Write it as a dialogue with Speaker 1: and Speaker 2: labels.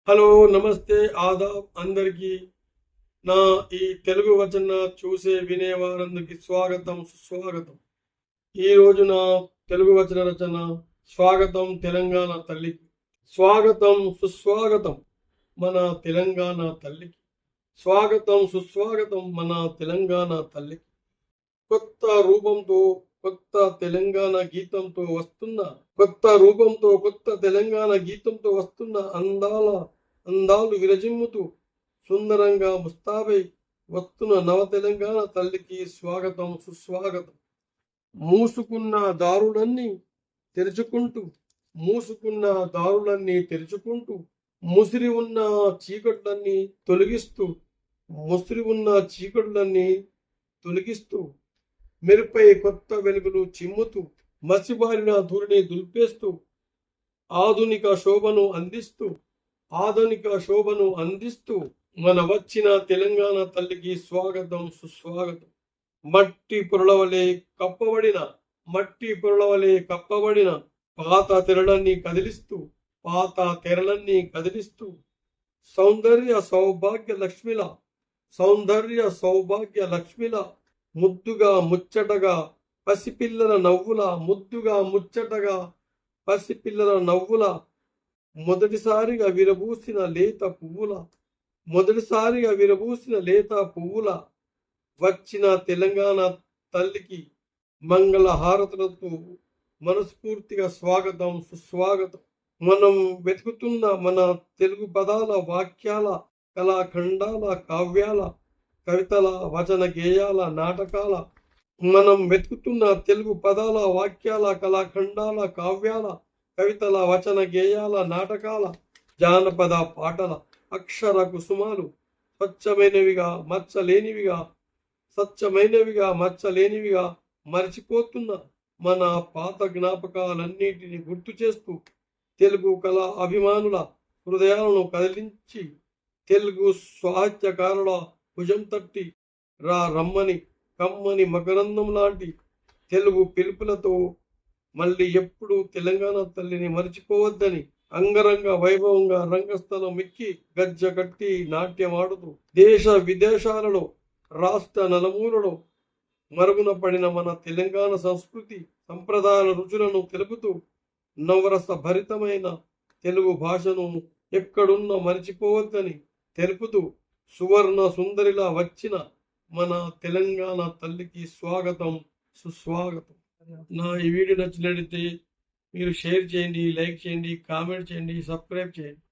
Speaker 1: Hello, నమస్తే, ఆదాబ్ అందరికీ. నా ఈ తెలుగు వచన చూసే వినే వారందరికీ స్వాగతం, సుస్వాగతం. ఈ రోజు నా తెలుగు వచన రచన స్వాగతం తెలంగాణ తల్లికి. స్వాగతం సుస్వాగతం మన తెలంగాణ తల్లికి. స్వాగతం సుస్వాగతం మన తెలంగాణ తల్లికి. కొత్త రూపంతో కొత్త తెలంగాణ గీతంతో వస్తున్న కొత్త తెలంగాణ గీతంతో వస్తున్న అందాలు విరజిమ్ముతూ సుందరంగా ముస్తాబై వస్తున్న నవ తెలంగాణ తల్లికి స్వాగతం సుస్వాగతం. మూసుకున్న దారులన్నీ తెరుచుకుంటూ ముసిరి ఉన్న చీకట్లన్నీ తొలగిస్తూ మెరుపై కొత్త వెలుగులు చిమ్ముతూ మసిబారిన ధూళిని దులిపేస్తూ ఆధునిక శోభను అందిస్తూ మన వచ్చిన తెలంగాణ తల్లికి స్వాగతం సుస్వాగతం. మట్టి పొరలవలే కప్పబడిన పాత తెరలన్నీ కదిలిస్తూ సౌందర్య సౌభాగ్య లక్ష్మిల ముద్దుగా ముచ్చటగా పసిపిల్లల నవ్వుల మొదటిసారిగా విరబూసిన లేత పువ్వుల వచ్చిన తెలంగాణ తల్లికి మంగళ హారతులతో మనస్ఫూర్తిగా స్వాగతం సుస్వాగతం. మనం వెతుకుతున్న మన తెలుగు పదాల, వాక్యాల, కళాఖండాల, కావ్యాల, కవితల, వచన గేయాల, నాటకాల, మనం వెతుకుతున్న తెలుగు పదాల, వాక్యాల, కళాఖండాల, కావ్యాల, కవితల, వచన గేయాల, నాటకాల, జానపద పాటల అక్షర కుసుమాలు స్వచ్ఛమైనవిగా మచ్చలేనివిగా మరిచిపోతున్న మన పాత జ్ఞాపకాలన్నిటిని గుర్తు చేస్తూ తెలుగు కళా అభిమానుల హృదయాలను కదిలించి తెలుగు సాహిత్యకారుల భుజం తట్టి రమ్మని కమ్మని మకరందం లాంటి తెలుగు పిలుపులతో మళ్ళీ ఎప్పుడు తెలంగాణ తల్లిని మరిచిపోవద్దని అంగరంగ వైభవంగా రంగస్థలం ఎక్కి గజ్జ కట్టి నాట్యమాడుతూ దేశ విదేశాలలో, రాష్ట్ర నలుమూలలో మరుగున పడిన మన తెలంగాణ సంస్కృతి సంప్రదాయాల రుచులను తెలుపుతూ నవరస భరితమైన తెలుగు భాషను ఎక్కడున్న మరిచిపోవద్దని తెలుపుతూ సువర్ణ సుందరిలా వచ్చిన మన తెలంగాణ తల్లికి స్వాగతం సుస్వాగతం. నా ఈ వీడియో నచ్చినట్లయితే మీరు షేర్ చేయండి, లైక్ చేయండి, కామెంట్ చేయండి, సబ్స్క్రైబ్ చేయండి.